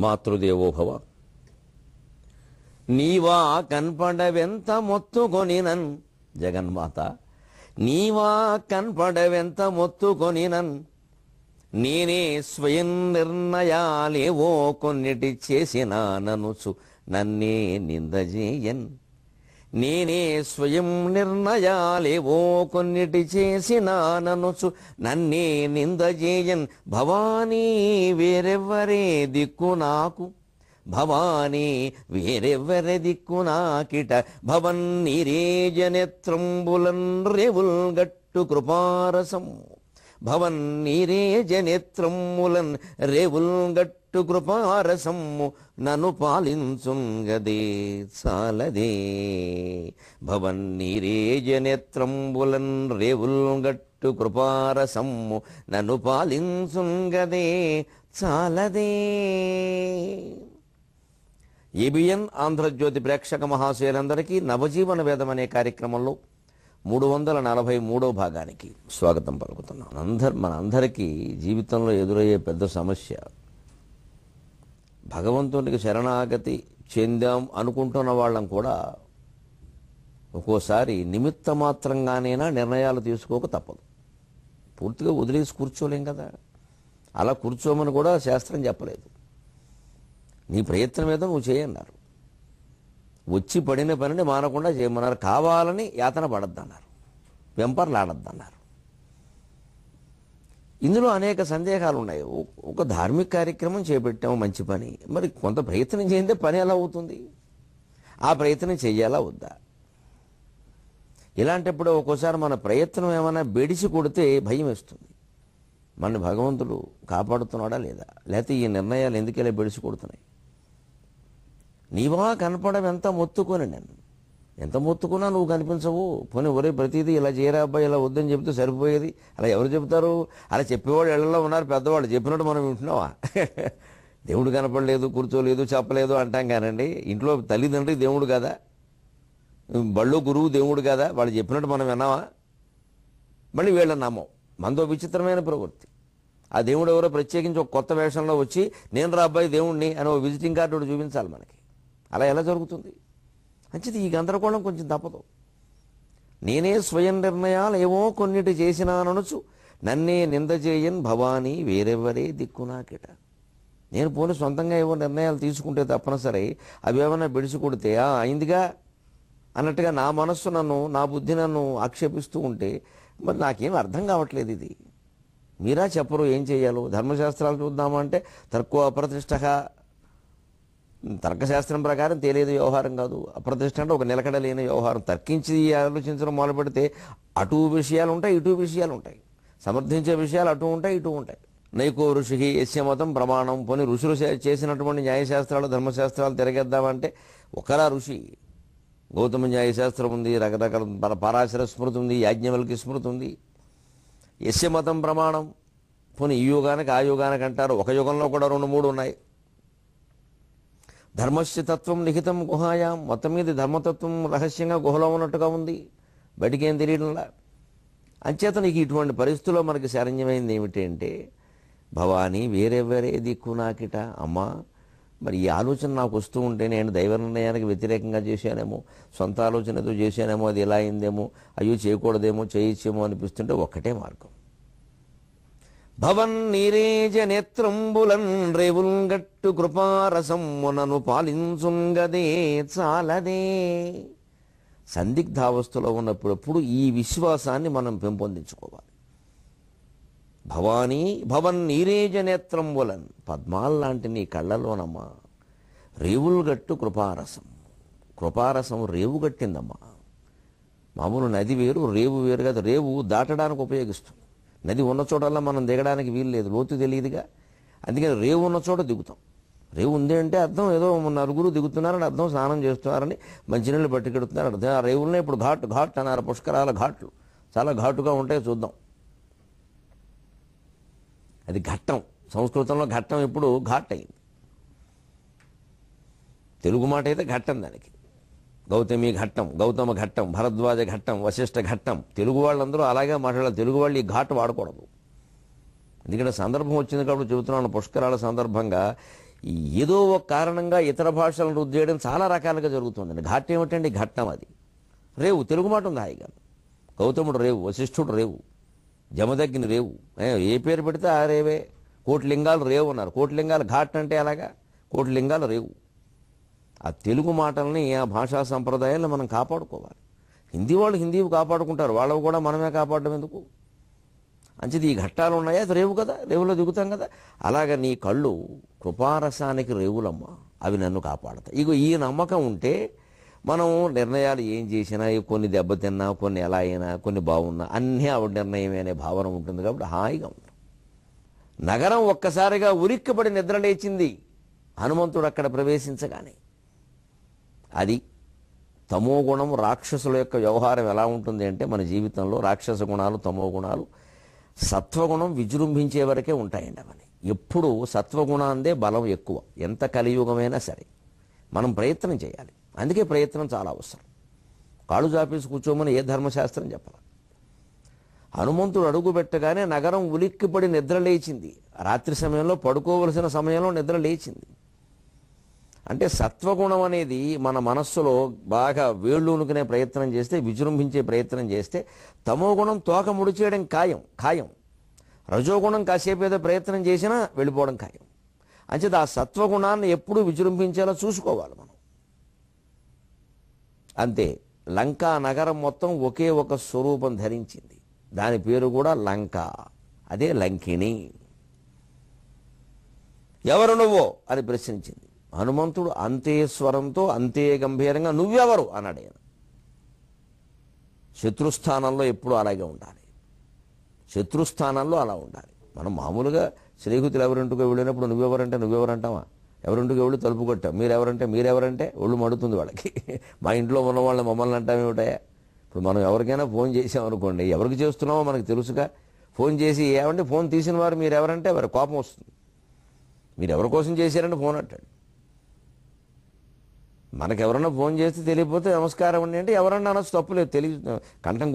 మాతృదేవోభవ. నీవా కన్పడవెంత మొత్తుకొనినన్ జగన్మాత, నీవా కన్పడవెంత మొత్తుకొనినన్, నేనే స్వయం నిర్ణయాలేవో కొన్నిటి చేసినాననుచు నన్నే నిందజేయన్. నేనే స్వయం నిర్ణయాలేవో కొన్నిటి చేసినాననుచు నన్నే నిందజేయన్. భవానీ వేరెవ్వరే దిక్కు నాకు, భవానీ వేరెవ్వరె దిక్కు నాకిట. భవన్ నీరేజనేత్రంబులన్ రేవుల్ గట్టు కృపారసం, భవన్ నీరేజనేత్రములన్ రేవుల్ గట్టు కృపారసమ్ము నన్ను పాలించుంగదే చాలదే. భవన్ నీరేజనేత్రంబులన్ రేవుల్ గట్టు కృపారసమ్ము నన్ను పాలించుంగదే చాలదే. ఏబిఎన్ ఆంధ్రజ్యోతి ప్రేక్షక మహాశయులందరికీ నవజీవన వేదం అనే కార్యక్రమంలో 343వ భాగానికి స్వాగతం పలుకుతున్నాం. మన అందరికీ జీవితంలో ఎదురయ్యే పెద్ద సమస్య, భగవంతునికి శరణాగతి చెందాం అనుకుంటున్న వాళ్ళం కూడా ఒక్కోసారి నిమిత్త మాత్రంగానైనా నిర్ణయాలు తీసుకోక తప్పదు. పూర్తిగా వదిలేసి కూర్చోలేం కదా. అలా కూర్చోమని కూడా శాస్త్రం చెప్పలేదు. నీ ప్రయత్నం ఏదో నువ్వు చేయన్నారు. వచ్చి పడిన పనిని మానకుండా చేయమన్నారు. కావాలని యాతన పడద్దన్నారు, వెంపర్లాడద్దన్నారు. ఇందులో అనేక సందేహాలు ఉన్నాయి. ఒక ధార్మిక కార్యక్రమం చేపట్టాము, మంచి పని, మరి కొంత ప్రయత్నం చేయందే పని ఎలా అవుతుంది? ఆ ప్రయత్నం చెయ్యాలా వద్దా? ఇలాంటప్పుడు ఒక్కోసారి మన ప్రయత్నం ఏమైనా బెడిసి కొడితే భయం వేస్తుంది. మన భగవంతుడు కాపాడుతున్నాడా లేదా, లేకపోతే ఈ నిర్ణయాలు ఎందుకెలా బెడిసి కొడుతున్నాయి? నీవా కనపడం ఎంత మొత్తుకొని, నేను ఎంత మొత్తుకున్నా నువ్వు కనిపించవు. పోనీ ఒరే ప్రతిదీ ఇలా చేయరా అబ్బాయి, ఇలా వద్దని చెబితే సరిపోయేది. అలా ఎవరు చెబుతారు? అలా చెప్పేవాళ్ళు ఇళ్లలో ఉన్నారు, పెద్దవాళ్ళు చెప్పినట్టు మనం వింటున్నావా? దేవుడు కనపడలేదు, కూర్చోలేదు, చెప్పలేదు అంటాం కానండి. ఇంట్లో తల్లిదండ్రి దేవుడు కదా, బళ్ళు గురువు దేవుడు కదా, వాళ్ళు చెప్పినట్టు మనం విన్నావా? మళ్ళీ వీళ్ళని నమ్మం. మనతో విచిత్రమైన ప్రవృత్తి. ఆ దేవుడు ఎవరో ప్రత్యేకించి ఒక కొత్త వేషంలో వచ్చి నేను రా అబ్బాయి దేవుణ్ణి అని ఒక విజిటింగ్ కార్డు చూపించాలి మనకి. అలా ఎలా జరుగుతుంది? మంచిది, ఈ గందరగోళం కొంచెం తప్పదు. నేనే స్వయం నిర్ణయాలు ఏవో కొన్నిటి చేసినాననుచు నన్నే నిందజేయన్. భవానీ వేరెవ్వరే దిక్కు నాకిట. నేను పోనీ సొంతంగా ఏవో నిర్ణయాలు తీసుకుంటే తప్పనిసరి అవి ఏమైనా బిడిసి కొడితే అయిందిగా అన్నట్టుగా నా మనస్సు నన్ను, నా బుద్ధి నన్ను ఆక్షేపిస్తూ ఉంటే మరి నాకేం అర్థం కావట్లేదు. ఇది మీరా చెప్పరు ఏం చేయాలో. ధర్మశాస్త్రాలు చూద్దామంటే తర్కో అప్రతిష్ట, తర్కశాస్త్రం ప్రకారం తేలేదు వ్యవహారం కాదు. అప్రతిష్ట అంటే ఒక నిలకడ లేని వ్యవహారం. తర్కించి ఆలోచించడం మొదలు పెడితే అటు విషయాలు ఉంటాయి, ఇటు విషయాలు ఉంటాయి. సమర్థించే విషయాలు అటు ఉంటాయి, ఇటు ఉంటాయి. నైకో ఋషికి యస్య మతం ప్రమాణం. పోనీ ఋషులు చేసినటువంటి న్యాయశాస్త్రాలు, ధర్మశాస్త్రాలు తిరగేద్దామంటే ఒకరా ఋషి. గౌతమ న్యాయశాస్త్రం ఉంది, రకరకాల పరాశర స్మృతి ఉంది, యాజ్ఞవల్కి స్మృతి ఉంది. యస్య మతం ప్రమాణం. పోనీ ఈ యుగానికి ఆ యుగానికి అంటారు. ఒక యుగంలో కూడా 2-3 ఉన్నాయి. ధర్మస్య తత్వం లిఖితం గుహాయాం. మొత్తం మీద ధర్మతత్వం రహస్యంగా గుహలో ఉన్నట్టుగా ఉంది, బయటికేం తెలియడంలా. అంచేత నీకు ఇటువంటి పరిస్థితుల్లో మనకి శరణ్యమైంది ఏమిటి అంటే, భవానీ వేరెవరే దిక్కు నాకిట. అమ్మా, మరి ఈ ఆలోచన నాకు వస్తూ ఉంటే నేను దైవ నిర్ణయానికి వ్యతిరేకంగా చేశానేమో, సొంత ఆలోచనతో చేశానేమో, అది ఎలా అయిందేమో, అయ్యో చేయకూడదేమో, చేయొచ్చేమో అనిపిస్తుంటే ఒక్కటే మార్గం. భవన్ నీరేజ నేత్రంబులన్ రేవుల్ గట్టు కృపారసమ్మునను పాలించుంగదే చాలదే. సందిగ్ధావస్థలో ఉన్నప్పుడు ఈ విశ్వాసాన్ని మనం పెంపొందించుకోవాలి. భవానీ భవన్ నీరేజ నేత్రంబులన్, పద్మాల్లాంటి నీ కళ్ళలోనమ్మా రేవుల్ గట్టు కృపారసం. కృపారసం రేవు గట్టిందమ్మా. మామూలు నది వేరు, రేవు వేరు కదా. రేవు దాటడానికి ఉపయోగిస్తుంది. నది ఉన్న చోటల్లా మనం దిగడానికి వీలు లేదు, లోతు తెలియదుగా. అందుకని రేవు ఉన్న చోట దిగుతాం. రేవు ఉంది అంటే అర్థం ఏదో నలుగురు దిగుతున్నారని అర్థం, స్నానం చేస్తున్నారని, మంచినీళ్ళు పట్టుకెడుతున్నారు అర్థం. ఆ రేవులనే ఇప్పుడు ఘాట్ అన్నారు. పుష్కరాల ఘాట్లు చాలా ఘాటుగా ఉంటాయి, చూద్దాం. అది ఘట్టం. సంస్కృతంలో ఘట్టం ఇప్పుడు ఘాట్ అయింది. తెలుగు మాట అయితే ఘట్టం. దానికి గౌతమి ఘట్టం, గౌతమ ఘట్టం, భరద్వాజ ఘట్టం, వశిష్ఠ ఘట్టం. తెలుగు వాళ్ళందరూ అలాగే మాట్లాడాలి. తెలుగు వాళ్ళు ఈ ఘాట్ వాడకూడదు. ఎందుకంటే సందర్భం వచ్చింది కాబట్టి చెబుతున్నాను. పుష్కరాల సందర్భంగా ఏదో ఒక కారణంగా ఇతర భాషలను రుద్దు చేయడం చాలా రకాలుగా జరుగుతుందండి. ఘాట్ ఏమిటండి? ఘట్టం అది. రేవు తెలుగు మాట ఉంది హాయిగా. గౌతముడు రేవు, వశిష్ఠుడు రేవు, జమదగ్ని రేవు, ఏ పేరు పెడితే ఆ రేవే. కోటి లింగాలు రేవు అన్నారు. కోటి లింగాలు ఘాట్ అంటే అలాగా, కోటి లింగాలు రేవు. ఆ తెలుగు మాటల్ని, ఆ భాషా సంప్రదాయాలను మనం కాపాడుకోవాలి. హిందీ వాళ్ళు హిందీవి కాపాడుకుంటారు, వాళ్ళవి కూడా మనమే కాపాడడం ఎందుకు? అంచేది ఈ ఘట్టాలు ఉన్నాయా, అది రేవు కదా, రేవులో దిగుతాం కదా. అలాగ నీ కళ్ళు కృపారసానికి రేవులమ్మ, అవి నన్ను కాపాడతాయి. ఇగో ఈ నమ్మకం ఉంటే మనం నిర్ణయాలు ఏం చేసినా, కొన్ని దెబ్బతిన్నా, కొన్ని ఎలా అయినా, కొన్ని బాగున్నా, అన్నీ ఆవిడ నిర్ణయమే అనే భావన ఉంటుంది. కాబట్టి హాయిగా ఉంటాం. నగరం ఒక్కసారిగా ఉలిక్కిపడి నిద్రలేచింది హనుమంతుడు అక్కడ ప్రవేశించగానే. అది తమో గుణం, రాక్షసుల యొక్క వ్యవహారం ఎలా ఉంటుంది అంటే, మన జీవితంలో రాక్షస గుణాలు, తమో గుణాలు, సత్వగుణం విజృంభించే వరకే ఉంటాయండి. అవన్నీ ఎప్పుడు సత్వగుణాందే బలం ఎక్కువ. ఎంత కలియుగమైనా సరే మనం ప్రయత్నం చేయాలి. అందుకే ప్రయత్నం చాలా అవసరం. కాళ్ళు జాపేసి కూర్చోమని ఏ ధర్మశాస్త్రం చెప్పాలి. హనుమంతుడు అడుగు పెట్టగానే నగరం ఉలిక్కిపడి నిద్ర లేచింది. రాత్రి సమయంలో పడుకోవలసిన సమయంలో నిద్ర లేచింది. అంటే సత్వగుణం అనేది మన మనస్సులో బాగా వేళ్ళూనుకునే ప్రయత్నం చేస్తే, విజృంభించే ప్రయత్నం చేస్తే, తమో గుణం తోక ముడిచేయడం ఖాయం. రజోగుణం కాసేపు ఏదో ప్రయత్నం చేసినా వెళ్ళిపోవడం ఖాయం. అంచేది ఆ సత్వగుణాన్ని ఎప్పుడూ విజృంభించేలా చూసుకోవాలి మనం. అంతే. లంకా నగరం మొత్తం ఒకే ఒక స్వరూపం ధరించింది. దాని పేరు కూడా లంక. అదే లంకిని. ఎవరు నువ్వో అని ప్రశ్నించింది. హనుమంతుడు అంతే స్వరంతో, అంతే గంభీరంగా నువ్వెవరు అన్నాడు ఆయన. శత్రుస్థానంలో ఎప్పుడు అలాగే ఉండాలి. శత్రుస్థానంలో అలా ఉండాలి. మనం మామూలుగా స్నేహితులు ఎవరింటికి వెళ్ళినప్పుడు నువ్వెవరంటే నువ్వెవరంటావా? ఎవరింటికి వెళ్ళి తలుపు కొట్టాం, మీరెవరంటే ఒళ్ళు మడుతుంది వాళ్ళకి. మా ఇంట్లో ఉన్న వాళ్ళని మమ్మల్ని అంటామేమిటాయా? ఇప్పుడు మనం ఎవరికైనా ఫోన్ చేసామనుకోండి, ఎవరికి చేస్తున్నామో మనకు తెలుసుగా. ఫోన్ చేసి ఏమంటే ఫోన్ తీసిన వారు మీరెవరంటే వారి కోపం వస్తుంది. మీరు ఎవరి కోసం చేశారంటే ఫోన్ అంటాడు. మనకెవరన్నా ఫోన్ చేస్తే తెలియకపోతే నమస్కారం అండి అంటే ఎవరన్నా అనొచ్చు, తప్పులేదు. కంఠం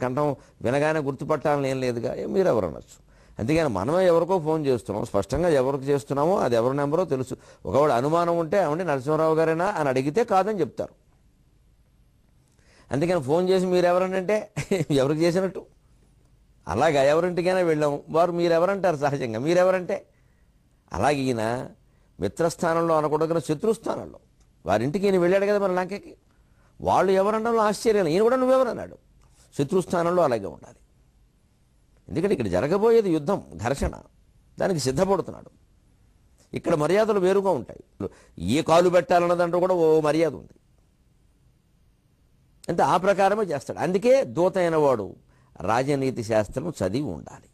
కంఠం వినగానే గుర్తుపట్టాలని ఏం లేదుగా, మీరెవరనొచ్చు. అంతేగాని మనమే ఎవరికో ఫోన్ చేస్తున్నాం, స్పష్టంగా ఎవరికి చేస్తున్నామో అది ఎవరి నెంబరో తెలుసు. ఒకవేళ అనుమానం ఉంటే ఏమండి నరసింహారావు గారేనా అని అడిగితే కాదని చెప్తారు. అందుకని ఫోన్ చేసి మీరెవరనంటే ఎవరికి చేసినట్టు. అలాగా ఎవరింటికైనా వెళ్ళాము, వారు మీరెవరంటారు సహజంగా. మీరెవరంటే అలాగే ఈయన మిత్రస్థానంలో అనకూడదు, శత్రుస్థానంలో వారింటికి ఈయన వెళ్ళాడు కదా మరి లంకకి. వాళ్ళు ఎవరన్నా ఆశ్చర్యం, ఈయన కూడా నువ్వెవరన్నాడు. శత్రుస్థానంలో అలాగే ఉండాలి. ఎందుకంటే ఇక్కడ జరగబోయేది యుద్ధం, ఘర్షణ, దానికి సిద్ధపడుతున్నాడు. ఇక్కడ మర్యాదలు వేరుగా ఉంటాయి. ఏ కాలు పెట్టాలన్నదంటూ కూడా ఓ మర్యాద ఉంది. అంటే ఆ ప్రకారమే చేస్తాడు. అందుకే దూత అయిన వాడు రాజనీతి శాస్త్రం చదివి ఉండాలి.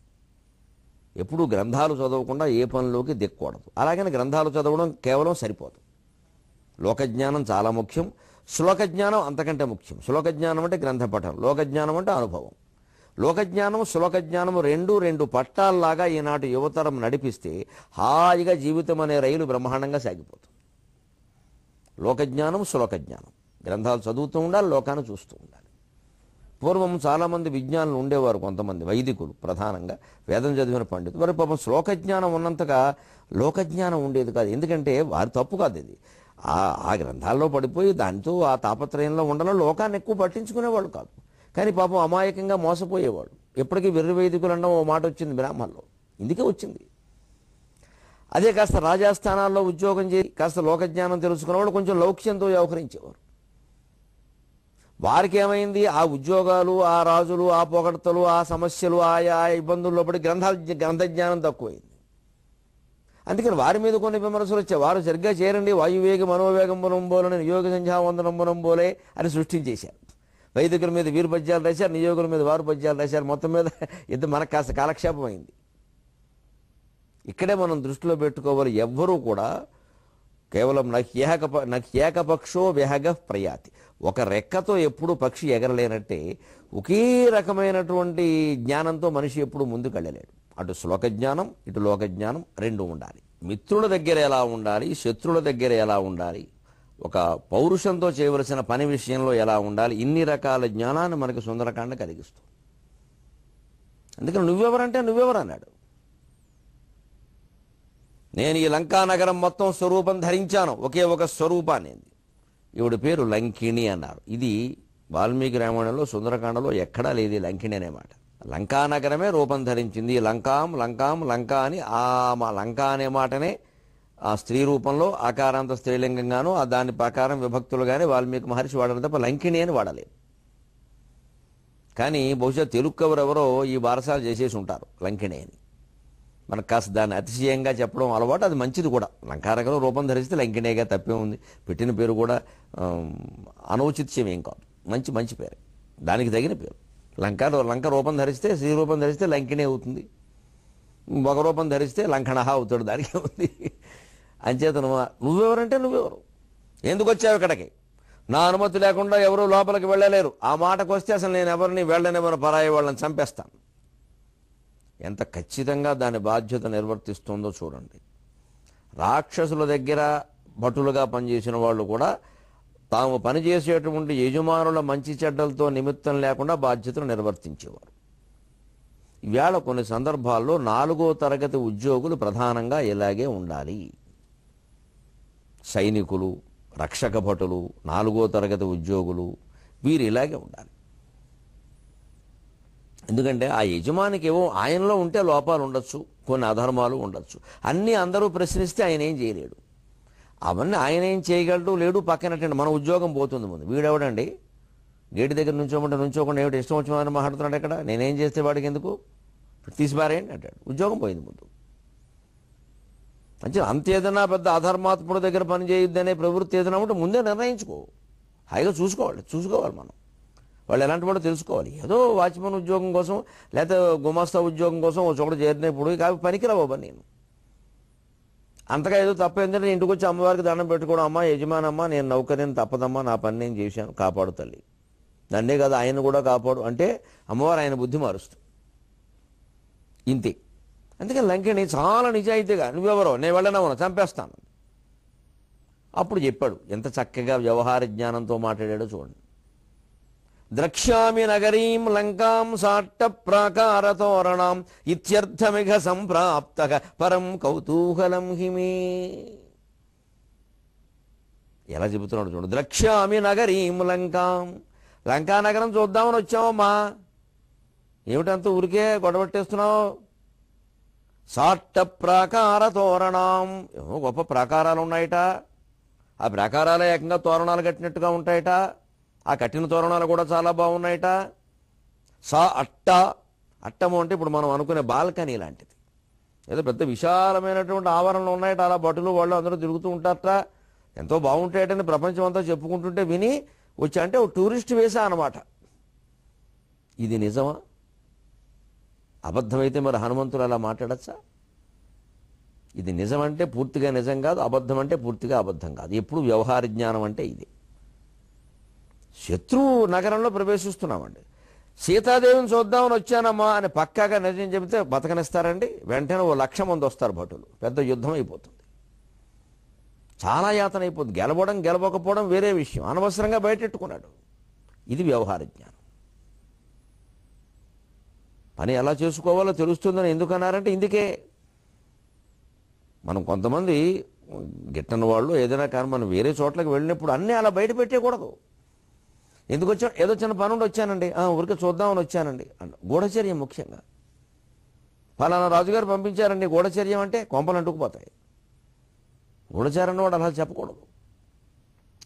ఎప్పుడూ గ్రంథాలు చదవకుండా ఏ పనిలోకి దిక్కకూడదు. అలాగని గ్రంథాలు చదవడం కేవలం సరిపోదు. లోకజ్ఞానం చాలా ముఖ్యం, శ్లోకజ్ఞానం అంతకంటే ముఖ్యం. శ్లోకజ్ఞానం అంటే గ్రంథపఠనం, లోకజ్ఞానం అంటే అనుభవం. లోకజ్ఞానం, శ్లోకజ్ఞానం రెండు పట్టాల్లాగా ఈనాటి యువతరం నడిపిస్తే హాయిగా జీవితం అనే రైలు బ్రహ్మాండంగా సాగిపోతుంది. లోకజ్ఞానం, శ్లోకజ్ఞానం. గ్రంథాలు చదువుతూ ఉండాలి, లోకాన్ని చూస్తూ ఉండాలి. పూర్వం చాలామంది విజ్ఞానులు ఉండేవారు, కొంతమంది వైదికులు ప్రధానంగా వేదం చదివిన పండితులు. మరి పాపం శ్లోకజ్ఞానం ఉన్నంతగా లోకజ్ఞానం ఉండేది కాదు. ఎందుకంటే వారి తప్పు కాదు ఇది. ఆ గ్రంథాల్లో పడిపోయి దాంతో ఆ తాపత్రయంలో ఉండడం లోకాన్ని ఎక్కువ పట్టించుకునేవాళ్ళు కాదు. కానీ పాపం అమాయకంగా మోసపోయేవాడు. ఎప్పటికీ వెర్రి వైదికులు అన్న ఓ మాట వచ్చింది బ్రాహ్మణుల్లో, ఇందుకే వచ్చింది. అదే కాస్త రాజాస్థానాల్లో ఉద్యోగం చేసి కాస్త లోకజ్ఞానం తెలుసుకునేవాళ్ళు కొంచెం లౌక్యంతో వ్యవహరించేవారు. వారికి ఏమైంది, ఆ ఉద్యోగాలు, ఆ రాజులు, ఆ పొగడ్తలు, ఆ సమస్యలు, ఆయా ఇబ్బందుల్లో పడి గ్రంథజ్ఞానం తక్కువైంది. అందుకని వారి మీద కొన్ని విమర్శలు వచ్చాయి. వారు సరిగ్గా చేరండి, వాయువేగ మనోవేగం బోలని నియోగ సంధ్యావందనం బోలే అని సృష్టించేశారు. వైదికుల మీద వీరు పద్యాలు రాశారు, నియోగుల మీద వారు పద్యాలు రాశారు. మొత్తం మీద ఇది మనకు కాస్త కాలక్షేపం అయింది. ఇక్కడే మనం దృష్టిలో పెట్టుకోవాలి, ఎవ్వరూ కూడా కేవలం నహ్యేకపక్షో విహగ ప్రయాతి, ఒక రెక్కతో ఎప్పుడు పక్షి ఎగరలేనట్టే ఒకే రకమైనటువంటి జ్ఞానంతో మనిషి ఎప్పుడు ముందుకు వెళ్ళలేడు. అటు శ్లోకజ్ఞానం, ఇటు లోకజ్ఞానం రెండు ఉండాలి. మిత్రుల దగ్గర ఎలా ఉండాలి, శత్రువుల దగ్గర ఎలా ఉండాలి, ఒక పౌరుషంతో చేయవలసిన పని విషయంలో ఎలా ఉండాలి, ఇన్ని రకాల జ్ఞానాన్ని మనకు సుందరకాండ కలిగిస్తుంది. అందుకని నువ్వెవరంటే నువ్వెవరు అన్నాడు. నేను ఈ లంకా నగరం మొత్తం స్వరూపం ధరించాను, ఒకే ఒక స్వరూపాన్ని. ఈవిడ పేరు లంకిణి అన్నారు. ఇది వాల్మీకి రామాయణంలో సుందరకాండలో ఎక్కడా లేదు లంకిణి అనే మాట. లంకా నగరమే రూపం ధరించింది. లంకాం లంకాం లంకా అని లంకా అనే మాటనే ఆ స్త్రీ రూపంలో ఆకారాంత స్త్రీలింగంగాను దాని ప్రకారం విభక్తులుగానే వాల్మీకి మహర్షి వాడడం తప్ప లంకిణి అని వాడలేదు. కానీ బహుశా తెలుగు కవరెవరో ఈ బారసాలు చేసేసి ఉంటారు లంకిణి అని. మనకు కాస్త దాన్ని అతిశయంగా చెప్పడం అలవాటు, అది మంచిది కూడా. లంకానగరం రూపం ధరిస్తే లంకిణేగా తప్పే ఉంది. పెట్టిన పేరు కూడా అనౌచిత్యం ఏం కాదు, మంచి పేరు, దానికి తగిన పేరు. లంక రూపం ధరిస్తే, స్త్రీ రూపం ధరిస్తే లంకిణి అవుతుంది. ఒక రూపం ధరిస్తే లంకణ అవుతాడు, దానికి ఉంది. అంచేత నువ్వెవరంటే నువ్వెవరు, ఎందుకు వచ్చావు ఇక్కడికి, నా అనుమతి లేకుండా ఎవరూ లోపలికి వెళ్ళలేరు. ఆ మాటకు వస్తే అసలు నేను ఎవరిని వెళ్ళనివ్వను, పరాయి వాళ్ళని చంపేస్తాను. ఎంత ఖచ్చితంగా దాని బాధ్యత నిర్వర్తిస్తుందో చూడండి. రాక్షసుల దగ్గర భటులుగా పనిచేసిన వాళ్ళు కూడా తాము పనిచేసేటువంటి యజమానుల మంచి చెడ్డలతో నిమిత్తం లేకుండా బాధ్యతలు నిర్వర్తించేవారు. ఇవాళ కొన్ని సందర్భాల్లో 4వ తరగతి ఉద్యోగులు ప్రధానంగా ఇలాగే ఉండాలి. సైనికులు, రక్షక భటులు, 4వ తరగతి ఉద్యోగులు, వీరు ఇలాగే ఉండాలి. ఎందుకంటే ఆ యజమానికి ఏవో ఆయనలో ఉంటే లోపాలు ఉండొచ్చు, కొన్ని అధర్మాలు ఉండొచ్చు. అన్నీ అందరూ ప్రశ్నిస్తే ఆయన ఏం చేయలేడు. అవన్నీ ఆయన ఏం చేయగలడు లేడు పక్కనట్టండి, మన ఉద్యోగం పోతుంది ముందు. వీడెవడండి గేటు దగ్గర నుంచోకుండా ఏమిటి ఇష్టం వచ్చిన మాట్లాడుతున్నాడు ఎక్కడ, నేనేం చేస్తే వాడికి ఎందుకు, తీసిపారేయండి అంటాడు. ఉద్యోగం పోయింది ముందు. అంటే అంత ఏదైనా పెద్ద అధర్మాత్ముడి దగ్గర పని చేయొద్దనే ప్రవృత్తి ఏదైనా ఉంటే ముందే నిర్ణయించుకో, హాయిగా చూసుకోవాలి మనం. వాళ్ళు ఎలాంటి వాడో తెలుసుకోవాలి. ఏదో వాచ్మెన్ ఉద్యోగం కోసం లేకపోతే గుమాస్తా ఉద్యోగం కోసం ఒక చోట చేరినప్పుడు కావి పనికిరావు నేను. అంతగా ఏదో తప్ప ఏంటంటే ఇంటికి వచ్చి అమ్మవారికి దండం పెట్టుకోవడం, అమ్మ యజమానమ్మ నేను నౌకర్యం తప్పదమ్మా, నా పని నేను చేశాను, కాపాడు తల్లి, నన్నే కదా ఆయన కూడా కాపాడు అంటే అమ్మవారు ఆయన బుద్ధి మారుస్తుంది. ఇంతే. అందుకని లంకిణి చాలా నిజాయితీగా, నువ్వెవరో నేను వెళ్ళనవును చంపేస్తాను. అప్పుడు చెప్పాడు, ఎంత చక్కగా వ్యవహార జ్ఞానంతో మాట్లాడాడో చూడండి. ద్రక్ష్యామి నగరీం లంకాం సాట్ట ప్రాకారతోరణాం ఇత్యర్థమిఘ సంప్రాప్తః పరం కౌతూహలం హిమే. ఎలా చెబుతున్నాడు చూడండి. ద్రక్ష్యామి నగరీం లంకాం, లంకా నగరం చూద్దామని వచ్చావమ్మా, ఏమిటంత ఊరికే గొడవట్టేస్తున్నావు. సాట్ట ప్రాకార తోరణాం, ఏమో గొప్ప ప్రాకారాలు ఉన్నాయట, ఆ ప్రాకారాలే ఏకంగా తోరణాలు కట్టినట్టుగా ఉంటాయట, ఆ కట్టిన తోరణాలు కూడా చాలా బాగున్నాయట. అట్టము అంటే ఇప్పుడు మనం అనుకునే బాల్కనీ లాంటిది, ఏదో పెద్ద విశాలమైనటువంటి ఆవరణలు ఉన్నాయట, అలా భటులు వాళ్ళు అందరూ తిరుగుతూ ఉంటారట, ఎంతో బాగుంటాయటని ప్రపంచం అంతా చెప్పుకుంటుంటే విని వచ్చి, అంటే ఒక టూరిస్ట్ వేసా అన్నమాట. ఇది నిజమా? అబద్ధమైతే మరి హనుమంతుడు అలా మాట్లాడచ్చా? ఇది నిజమంటే పూర్తిగా నిజం కాదు, అబద్ధం అంటే పూర్తిగా అబద్ధం కాదు. ఎప్పుడు వ్యవహార జ్ఞానం అంటే ఇది. శత్రువు నగరంలో ప్రవేశిస్తున్నామండి, సీతాదేవిని చూద్దామని వచ్చానమ్మా అని పక్కాగా నిజం చెబితే బతకనిస్తారండి? వెంటనే 1,00,000 మంది వస్తారు భటులు, పెద్ద యుద్ధం అయిపోతుంది, చాలా యాతన అయిపోతుంది. గెలవకపోవడం వేరే విషయం, అనవసరంగా బయటెట్టుకున్నాడు. ఇది వ్యవహార జ్ఞానం. పని ఎలా చేసుకోవాలో తెలుస్తుందని ఎందుకన్నారంటే ఇందుకే. మనం కొంతమంది గిట్టని వాళ్ళు ఏదైనా కానీ మనం వేరే చోట్లకి వెళ్ళినప్పుడు అన్నీ అలా బయట పెట్టేయకూడదు. ఎందుకు వచ్చా, ఏదో చిన్న పని ఉండి వచ్చానండి, ఊరికే చూద్దామని వచ్చానండి అంట. గూఢచర్యం ముఖ్యంగా. ఫలానా రాజుగారు పంపించారండి, గూఢచర్యం అంటే కొంపలు అంటుకుపోతాయి. గూఢచారం వాడు అలా చెప్పకూడదు.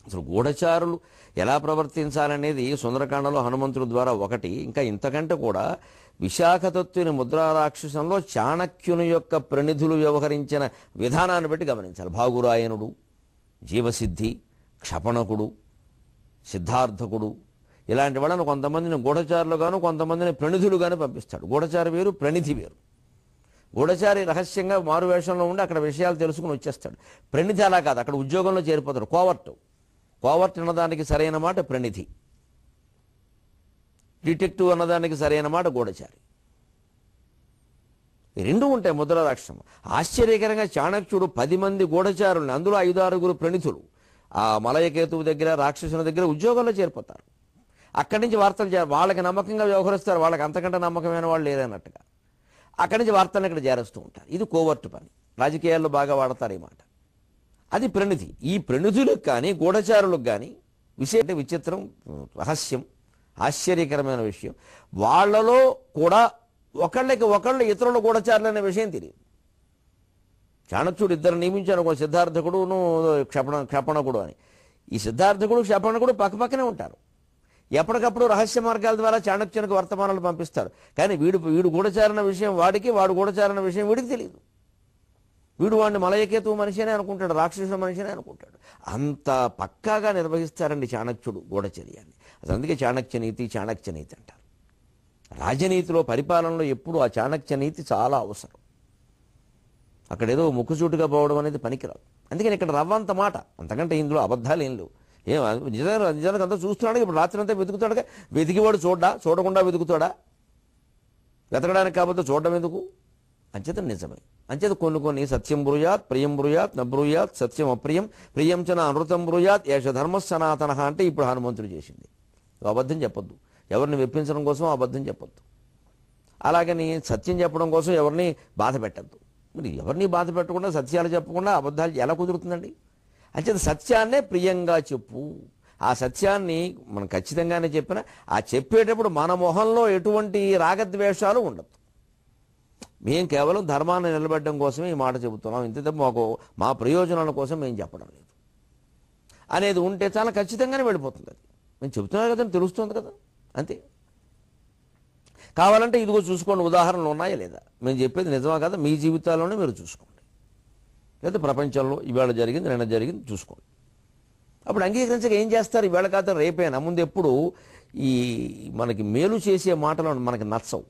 అసలు గూఢచారులు ఎలా ప్రవర్తించాలనేది సుందరకాండలో హనుమంతుడి ద్వారా ఒకటి. ఇంకా ఇంతకంటే కూడా విశాఖతత్తుని ముద్రారాక్షసంలో చాణక్యుని యొక్క ప్రణిధులు వ్యవహరించిన విధానాన్ని బట్టి గమనించాలి. భాగురాయనుడు, జీవసిద్ధి, క్షపణకుడు, సిద్ధార్థకుడు, ఇలాంటి వాళ్ళని కొంతమందిని గూఢచారులుగాను కొంతమందిని ప్రణిధులుగాను పంపిస్తాడు. గూఢచారి వేరు, ప్రణిధి వేరు. గూఢచారి రహస్యంగా మారువేషంలో ఉండి అక్కడ విషయాలు తెలుసుకుని వచ్చేస్తాడు. ప్రణిధి అలా కాదు, అక్కడ ఉద్యోగంలో చేరిపోతాడు. కోవర్ట్ అన్నదానికి సరైన మాట ప్రణిధి, డిటెక్టివ్ అన్నదానికి సరైన మాట గూఢచారి. ఈ రెండు ఉంటాయి ముద్ర రాక్షసం. ఆశ్చర్యకరంగా చాణక్యుడు 10 మంది గూఢచారుల్ని, అందులో 5-6 ప్రణితులు ఆ మలయకేతువు దగ్గర రాక్షసుల దగ్గర ఉద్యోగంలో చేరిపోతారు. అక్కడి నుంచి వార్తలు వాళ్ళకి నమ్మకంగా వ్యవహరిస్తారు, వాళ్ళకి అంతకంటే నమ్మకమైన వాళ్ళు లేరన్నట్టుగా. అక్కడి నుంచి వార్తలను ఇక్కడ చేరుస్తూ ఉంటారు. ఇది కోవర్టు పని. రాజకీయాల్లో బాగా వాడతారు ఈ మాట. అది ప్రణిధి. ఈ ప్రణిధులకు కానీ గూఢచారులకు కానీ విషయం అంటే విచిత్రం, రహస్యం, ఆశ్చర్యకరమైన విషయం, వాళ్ళలో కూడా ఒకళ్ళకి ఒకళ్ళు ఇతరుల గూఢచారులు అనే విషయం తెలియదు. చాణక్యుడు ఇద్దరు నియమించారు, ఒక సిద్ధార్థకుడును క్షపణకుడు అని. ఈ సిద్ధార్థకుడు క్షపణకుడు పక్కపక్కనే ఉంటారు. ఎప్పటికప్పుడు రహస్య మార్గాల ద్వారా చాణక్యునికి వర్తమానాలు పంపిస్తారు. కానీ వీడు గూఢచారణ విషయం వాడికి, వాడు గూఢచారణ విషయం వీడికి తెలియదు. వీడు వాడిని మలయకేతు మనిషినే అనుకుంటాడు, రాక్షసుల మనిషినే అనుకుంటాడు. అంత పక్కాగా నిర్వహిస్తారండి చాణక్యుడు గూఢచర్యాన్ని. అందుకే చాణక్య నీతి అంటారు. రాజనీతిలో, పరిపాలనలో ఎప్పుడు ఆ చాణక్య నీతి చాలా అవసరం. అక్కడేదో ముక్కుసూటిగా పోవడం అనేది పనికిరాదు. అందుకని ఇక్కడ రవ్వంత మాట, అంతకంటే ఇందులో అబద్ధాలు ఏం లేవు. నిజానికి అంతా చూస్తున్నాడు. ఇప్పుడు రాత్రి అంతా వెతుకుతాడుగా. వెతికివాడు చూడకుండా వెతుకుతాడా? వెతకడానికి కాకపోతే చూడడం ఎందుకు? అంచేత నిజమే. అంచేత కొన్ని సత్యం బ్రూయాత్ ప్రియం బ్రూయాత్ నబ్రూయాత్ సత్యం అప్రియం ప్రియం చన అనృతం బ్రూయాత్ ఏష ధర్మ సనాతన అంటే ఇప్పుడు హనుమంతుడు చేసింది. అబద్ధం చెప్పొద్దు. ఎవరిని మెప్పించడం కోసం అబద్ధం చెప్పొద్దు. అలాగని సత్యం చెప్పడం కోసం ఎవరిని బాధ పెట్టద్దు. మరి ఎవరిని బాధ పెట్టకుండా సత్యాలు చెప్పకుండా అబద్ధాలు ఎలా కుదురుతుందండి? అంచేత సత్యాన్నే ప్రియంగా చెప్పు. ఆ సత్యాన్ని మనం ఖచ్చితంగానే చెప్పినా ఆ చెప్పేటప్పుడు మన మొహంలో ఎటువంటి రాగద్వేషాలు ఉండదు. మేము కేవలం ధర్మాన్ని నిలబెట్టడం కోసమే ఈ మాట చెబుతున్నాం, ఇంత తప్ప మా ప్రయోజనాల కోసం మేము చెప్పడం లేదు అనేది ఉంటే చాలా ఖచ్చితంగానే వెళ్ళిపోతుంది. అది మేము చెబుతున్నాం కదా, తెలుస్తుంది కదా, అంతే. కావాలంటే ఇదిగో చూసుకోండి, ఉదాహరణలు ఉన్నాయా లేదా, మేము చెప్పేది నిజమా కదా, మీ జీవితాల్లోనే మీరు చూసుకోండి, లేదా ప్రపంచంలో ఇవాళ జరిగింది నిన్న జరిగింది చూసుకోండి. అప్పుడు అంగీకరించక ఏం చేస్తారు? ఇవాళ కాదు రేపేనా. ముందు ఎప్పుడు ఈ మనకి మేలు చేసే మాటలు మనకి నచ్చవు.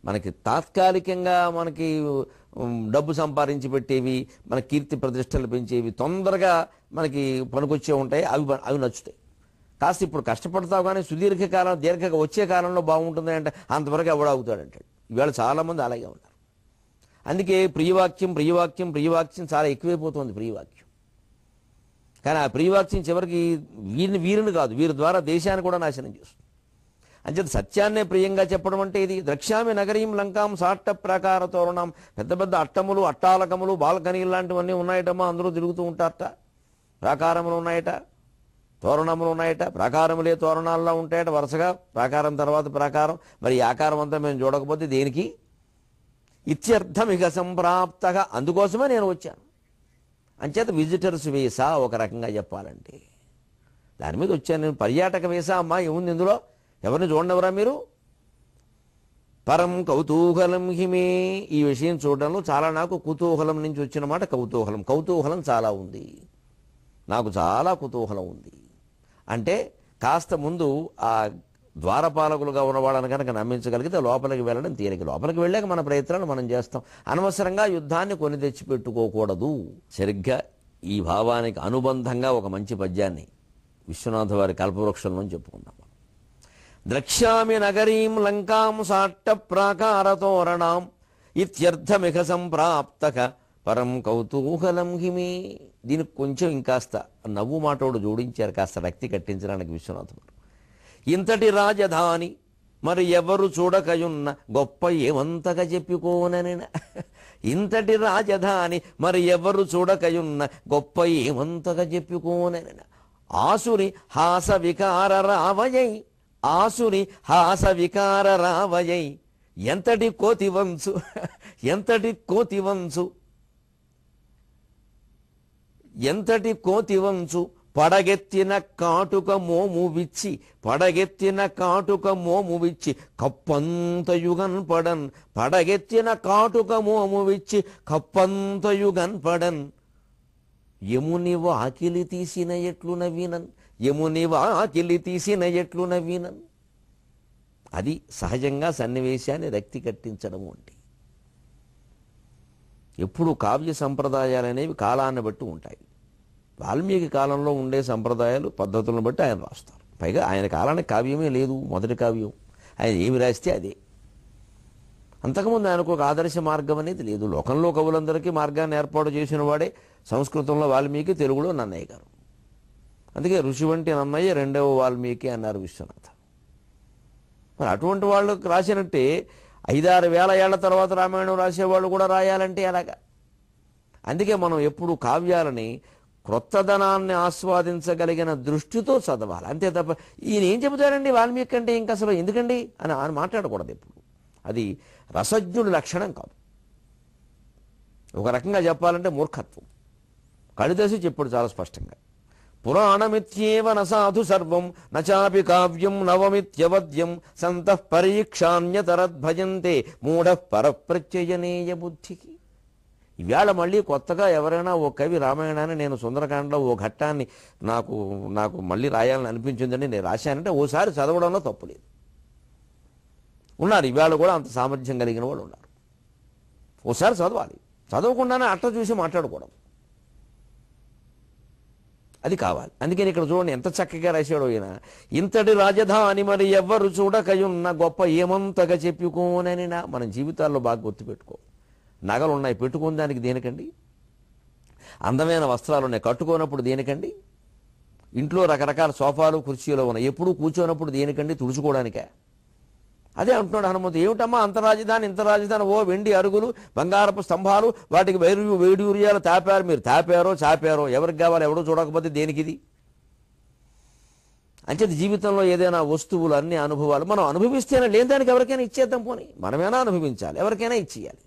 మనకి తాత్కాలికంగా మనకి డబ్బు సంపాదించి పెట్టేవి, మన కీర్తి ప్రతిష్టలు పెంచేవి, తొందరగా మనకి పనికొచ్చే ఉంటాయి, అవి నచ్చుతాయి. కాస్త ఇప్పుడు కష్టపడతావు కానీ దీర్ఘ వచ్చే కాలంలో బాగుంటుంది అంటే అంతవరకు ఎవడాగుతాడంటాడు. ఈవేళ చాలామంది అలాగే ఉన్నారు. అందుకే ప్రియవాక్యం చాలా ఎక్కువైపోతుంది ప్రియవాక్యం. కానీ ఆ ప్రియవాక్యం చివరికి వీరిని కాదు, వీరి ద్వారా దేశాన్ని కూడా నాశనం చేస్తుంది. అంచేత సత్యాన్నే ప్రియంగా చెప్పడం అంటే ఇది. ద్రక్ష్యామి నగరీం లంకాం సాట్ట ప్రాకార తోరణం. పెద్ద పెద్ద అట్టములు, అట్టాలకములు, బాల్కనీలు లాంటివన్నీ ఉన్నాయటమ్మా, అందరూ తిరుగుతూ ఉంటారట. ప్రాకారములు ఉన్నాయట, తోరణములు ఉన్నాయట. ప్రాకారములే తోరణాల్లో ఉంటాయట వరుసగా, ప్రాకారం తర్వాత ప్రాకారం. మరి ఈ ఆకారం అంతా మేము చూడకపోతే దేనికి? ఇత్యర్థమిక సంప్రాప్తగా, అందుకోసమే నేను వచ్చాను. అంచేత విజిటర్స్ వీసా ఒక రకంగా చెప్పాలంటే దాని మీద వచ్చాను నేను. పర్యాటక వీసా అమ్మా, ఏముంది ఇందులో, ఎవరిని చూడనివరా మీరు? పరం కౌతూహలం హిమే. ఈ విషయం చూడడంలో చాలా నాకు కుతూహలం నుంచి వచ్చిన మాట కౌతూహలం చాలా ఉంది, నాకు చాలా కుతూహలం ఉంది. అంటే కాస్త ముందు ఆ ద్వారపాలకులుగా ఉన్నవాళ్ళని కనుక నమ్మించగలిగితే లోపలికి వెళ్ళడం తేలిక. లోపలికి వెళ్ళాక మన ప్రయత్నాలు మనం చేస్తాం. అనవసరంగా యుద్ధాన్ని కొని తెచ్చిపెట్టుకోకూడదు. సరిగ్గా ఈ భావానికి అనుబంధంగా ఒక మంచి పద్యాన్ని విశ్వనాథ వారి కల్పవృక్షంలో చెప్పుకుందాం. ద్రక్ష్యామి నగరీం లంకాం సాట్ట ప్రాకార తోరణాం ఇత్యర్థమిక సంప్రాప్తక పరం కౌతూహలం హిమే. దీనికి కొంచెం ఇంకాస్త నవ్వు మాటోడు జోడించారు, కాస్త రక్తి కట్టించడానికి విశ్వనాథుడు. ఇంతటి రాజధాని మరి ఎవరు చూడకయున్న గొప్ప ఏమంతగా చెప్పుకోననిన. ఇంతటి రాజధాని మరి ఎవరు చూడకయున్న గొప్ప ఏమంతగా చెప్పుకోననిన. ఆసురి హాస వికార రావయై, ఆసురి హాస వికార రావయై. ఎంతటి కోతివంశు, ఎంతటి కోతివంశు, ఎంతటి కోతివంశు పడగెత్తిన కాటుక మోము విచ్చి, పడగెత్తిన కాటుక మోము విచ్చి కప్పంతయుగన్ పడన్. పడగెత్తిన కాటుక మోము విచ్చి కప్పంతయుగన్ పడన్. యముని వాకిలి తీసిన ఎట్లు నవీనన్, యముని వాకిలి తీసిన ఎట్లు నవీనన్. అది సహజంగా సన్నివేశాన్ని రక్తి కట్టించడం అంటే. ఎప్పుడు కావ్య సంప్రదాయాలు అనేవి కాలాన్ని బట్టి ఉంటాయి. వాల్మీకి కాలంలో ఉండే సంప్రదాయాలు పద్ధతులను బట్టి ఆయన రాస్తారు. పైగా ఆయన కాలానికి కావ్యమే లేదు, మొదటి కావ్యం. ఆయన ఏమి రాస్తే అదే. అంతకుముందు ఆయనకు ఒక ఆదర్శ మార్గం అనేది లేదు. లోకంలో కవులందరికీ మార్గాన్ని ఏర్పాటు చేసిన వాడే సంస్కృతంలో వాల్మీకి, తెలుగులో నన్నయ్య గారు. అందుకే ఋషి వంటి నన్నయ్య రెండవ వాల్మీకి అన్నారు విశ్వనాథ. మరి అటువంటి వాళ్ళకు రాసినట్టే 5-6 వేల ఏళ్ల తర్వాత రామాయణం రాసేవాళ్ళు కూడా రాయాలంటే అలాగా. అందుకే మనం ఎప్పుడు కావ్యాలని క్రొత్తదనాన్ని ఆస్వాదించగలిగిన దృష్టితో చదవాలి, అంతే తప్ప ఈయన ఏం చెబుతాడండి వాల్మీకి అంటే ఇంక అసలు ఎందుకండి అని మాట్లాడకూడదు ఎప్పుడు. అది రసజ్ఞుడి లక్షణం కాదు. ఒక రకంగా చెప్పాలంటే మూర్ఖత్వం. కాళిదాసు చెప్పాడు చాలా స్పష్టంగా, పురాణమిత్యేవ న సాధు సర్వం నచాపి కావ్యం నవమిత్యవద్యం సంతః పరీక్షాన్యతరద్భజంతే మూఢ పరప్రత్యయనేయ బుద్ధికి. ఇవాళ మళ్ళీ కొత్తగా ఎవరైనా ఓ కవి రామాయణాన్ని నేను సుందరకాండలో ఓ ఘట్టాన్ని నాకు మళ్ళీ రాయాలని అనిపించిందని నేను రాశానంటే ఓసారి చదవడంలో తప్పులేదు. ఉన్నారు ఇవాళ కూడా అంత సామర్థ్యం కలిగిన వాళ్ళు ఉన్నారు. ఓసారి చదవాలి, చదవకుండానే అట్ట చూసి మాట్లాడకూడదు, అది కావాలి. అందుకని ఇక్కడ చూడండి ఎంత చక్కగా రాశాడో ఈయన. ఇంతటి రాజధాని మరి ఎవ్వరు చూడకయున్న గొప్ప ఏమంతగా చెప్పుకోనని మన జీవితాల్లో బాగా గుర్తుపెట్టుకో. నగలు ఉన్నాయి పెట్టుకుని దానికి దేనికండి, అందమైన వస్త్రాలు ఉన్నాయి కట్టుకోనప్పుడు దేనికండి, ఇంట్లో రకరకాల సోఫాలు కుర్చీలు ఉన్నాయి ఎప్పుడు కూర్చోనప్పుడు దేనికండి, తుడుచుకోవడానికే. అదే అంటున్నాడు హనుమంతు, ఏమిటమ్మా అంత రాజధాని ఇంత రాజధాని, ఓ వెండి అరుగులు బంగారపు స్తంభాలు వాటికి వేడియూరియాలు తాపారు, మీరు తాపారో చాపారో ఎవరికి కావాలి, ఎవడో చూడకపోతే దేనికిది. అంచేది జీవితంలో ఏదైనా వస్తువులు అన్ని అనుభవాలు మనం అనుభవిస్తేనే, లేని దానికి ఎవరికైనా ఇచ్చేద్దాం, పోనీ మనమైనా అనుభవించాలి, ఎవరికైనా ఇచ్చేయాలి.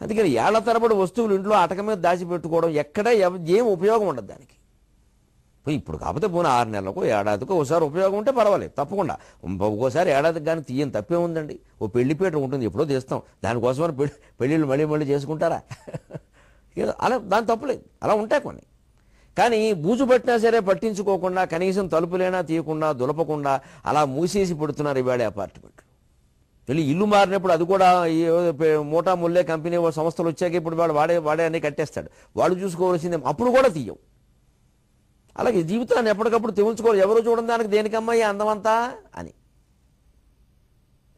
అందుకని ఏళ్ల తరబడి వస్తువులు ఇంట్లో అటక మీద దాచిపెట్టుకోవడం ఎక్కడ ఏం ఉపయోగం ఉండదు దానికి. ఇప్పుడు కాకపోతే పోనీ 6 నెలలకు ఏడాదికో ఒకసారి ఉపయోగం ఉంటే పర్వాలేదు తప్పకుండా. ఒక్కోసారి ఏడాదికి కానీ తీయని తప్పే ఉందండి. ఓ పెళ్లిపేట ఉంటుంది ఎప్పుడో తీస్తాం, దానికోసమని పెళ్ళిళ్ళు మళ్ళీ చేసుకుంటారా? అలా దాని తప్పులేదు, అలా ఉంటాయి కొన్ని. కానీ బూజు పట్టినా సరే పట్టించుకోకుండా కనీసం తలుపులైనా తీయకుండా దులపకుండా అలా మూసేసి పెడుతున్నారు ఇవాళ అపార్ట్మెంట్లు. వెళ్ళి ఇల్లు మారినప్పుడు అది కూడా మోటా ముల్లే కంపెనీ సంస్థలు వచ్చాక ఇప్పుడు వాడు వాడే అన్నీ కట్టేస్తాడు, వాళ్ళు చూసుకోవాల్సిందే, అప్పుడు కూడా తీయవు. అలాగే జీవితాన్ని ఎప్పటికప్పుడు తెముల్చుకోవాలి, ఎవరు చూడడం దానికి దేనికమ్మాయి అందమంతా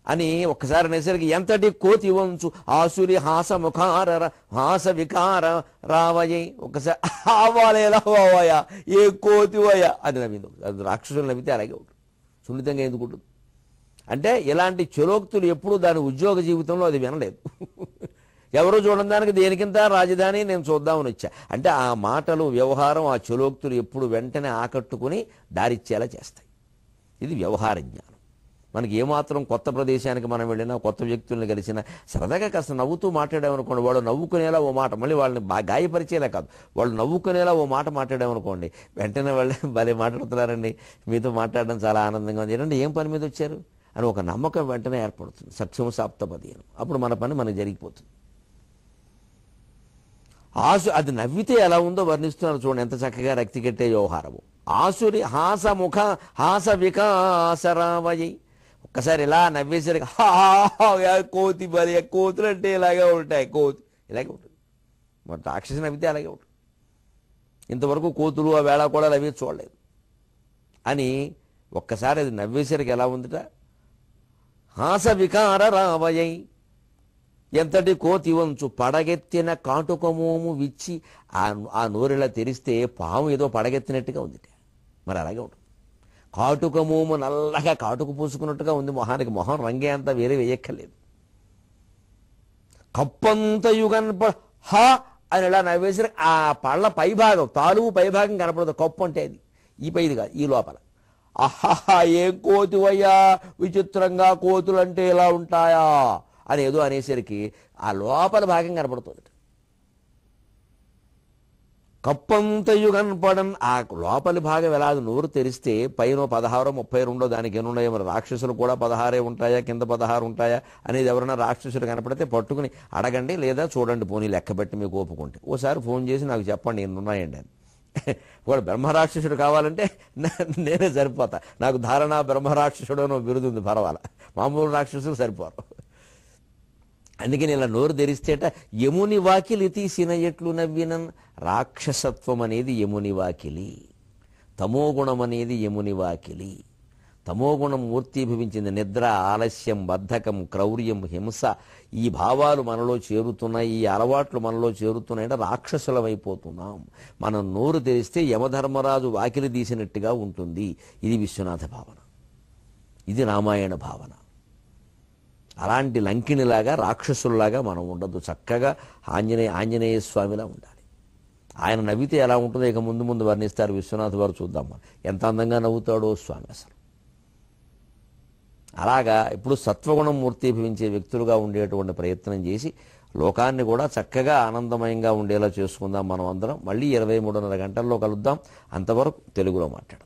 అని ఒక్కసారి అనేసరికి ఎంతటి కోతి వంచు ఆసురి హాస వికార రావయ్య, ఒక్కసారి ఆవాలేలా పోవాయా ఏ కోతివయ్యా అని నవ్వింది. అది రాక్షసులు నవ్వితే అలాగే ఉంటుంది, సున్నితంగా ఎందుకు ఉంటుంది అంటే ఇలాంటి చలోక్తులు ఎప్పుడూ దాని ఉద్యోగ జీవితంలో అది వినలేదు. ఎవరు చూడడం దానికి దేనికింత రాజధాని నేను చూద్దామని వచ్చా అంటే ఆ మాటలు వ్యవహారం ఆ చలోక్తులు ఎప్పుడు వెంటనే ఆకట్టుకుని దారిచ్చేలా చేస్తాయి. ఇది వ్యవహార జ్ఞానం. మనకి ఏమాత్రం కొత్త ప్రదేశానికి మనం వెళ్ళినా కొత్త వ్యక్తుల్ని కలిసినా సరదాగా కాస్త నవ్వుతూ మాట్లాడామనుకోండి, వాళ్ళు నవ్వుకునేలా ఓ మాట, మళ్ళీ వాళ్ళని గాయపరిచేలా కాదు, వాళ్ళు నవ్వుకునేలా ఓ మాట మాట్లాడామనుకోండి, వెంటనే వాళ్ళే భలే మాట్లాడుతున్నారండి, మీతో మాట్లాడడం చాలా ఆనందంగా ఉంది, ఏంటంటే ఏం పని మీద వచ్చారు అని ఒక నమ్మకం వెంటనే ఏర్పడుతుంది. సత్యం సాప్తపది అని, అప్పుడు మన పని మనకు జరిగిపోతుంది. అది నవ్వితే ఎలా ఉందో వర్ణిస్తున్నారు చూడండి, ఎంత చక్కగా రక్తి కట్టే వ్యవహారము. ఆసురి హాస వికాసరావయి, ఒక్కసారి ఇలా నవ్వేసరికి కోతి బలి, కోతులు అంటే ఇలాగే ఉంటాయి, కోతి ఇలాగే ఉంటుంది, మరి రాక్షసి నవ్వితే అలాగే ఉంటుంది. ఇంతవరకు కోతులు ఆ వేళ కూడా నవ్వి చూడలేదు అని ఒక్కసారి అది నవ్వేసరికి ఎలా ఉందిట, హాస వికార రావయ్యై ఎంతటి కోతి వంచు పడగెత్తిన కాటుకమోము విచ్చి, ఆ నోరెలా తెరిస్తే పాము ఏదో పడగెత్తినట్టుగా ఉంది, మరి అలాగే ఉంటుంది. కాటుకమోము నల్లగా కాటుకు పూసుకున్నట్టుగా ఉంది మొహానికి, మొహం రంగే అంతా వేరే వేయక్కర్లేదు. కప్పంత యుగన్ హ అని ఇలా నవ్వేసరికి ఆ పళ్ళ పైభాగం తాలువు పైభాగం కనపడదు, కప్పు అంటే అది ఈ పైది కాదు, ఈ లోపల. ఆహాహా ఏం కోతివయ్యా, విచిత్రంగా కోతులు అంటే ఇలా ఉంటాయా అని ఏదో అనేసరికి ఆ లోపల భాగం కనపడుతుంది. కప్పంతయు కనపడన్, ఆ లోపలి భాగం ఎలా నోరు తెరిస్తే పైన 16 32 దానికి ఎన్నున్నాయో, మరి రాక్షసులు కూడా 16 ఉంటాయా కింద 16 ఉంటాయా అనేది ఎవరైనా రాక్షసులు కనపడితే పట్టుకుని అడగండి, లేదా చూడండి పోనీ లెక్కబెట్టి మీకు ఒప్పుకుంటే ఓసారి ఫోన్ చేసి నాకు చెప్పండి ఎన్నున్నాయండి అని. వాడు బ్రహ్మరాక్షసుడు కావాలంటే నేనే సరిపోతా, నాకు ధారణ బ్రహ్మరాక్షసుడు అని బిరుదు ఉంది, పర్వాలా, మామూలు రాక్షసులు సరిపోరు. అందుకని ఇలా నోరు తెరిస్తేట యముని వాకిలి తీసిన ఎట్లు నవ్వినన్, రాక్షసత్వం అనేది యముని వాకిలి, తమోగుణం అనేది యముని వాకిలి. తమోగుణం మూర్తిభవించింది, నిద్ర, ఆలస్యం, బద్ధకం, క్రౌర్యం, హింస, ఈ భావాలు మనలో చేరుతున్నాయి, ఈ అలవాట్లు మనలో చేరుతున్నాయంటే రాక్షసులమైపోతున్నాం. మనం నోరు తెరిస్తే యమధర్మరాజు వాకిలి తీసినట్టుగా ఉంటుంది. ఇది విశ్వనాథ భావన, ఇది రామాయణ భావన. అలాంటి లంకిణిలాగా రాక్షసుల్లాగా మనం ఉండద్దు. చక్కగా ఆంజనేయ స్వామిలా ఉండాలి. ఆయన నవ్వితే ఎలా ఉంటుందో ఇక ముందు ముందు వర్ణిస్తారు విశ్వనాథ్ వారు. చూద్దాం మనం ఎంత అందంగా నవ్వుతాడో స్వామి అసలు. అలాగా ఇప్పుడు సత్వగుణం మూర్తిభవించే వ్యక్తులుగా ఉండేటువంటి ప్రయత్నం చేసి లోకాన్ని కూడా చక్కగా ఆనందమయంగా ఉండేలా చేసుకుందాం మనం అందరం. మళ్ళీ 23:30 గంటల్లో కలుద్దాం. అంతవరకు తెలుగులో మాట్లాడదాం.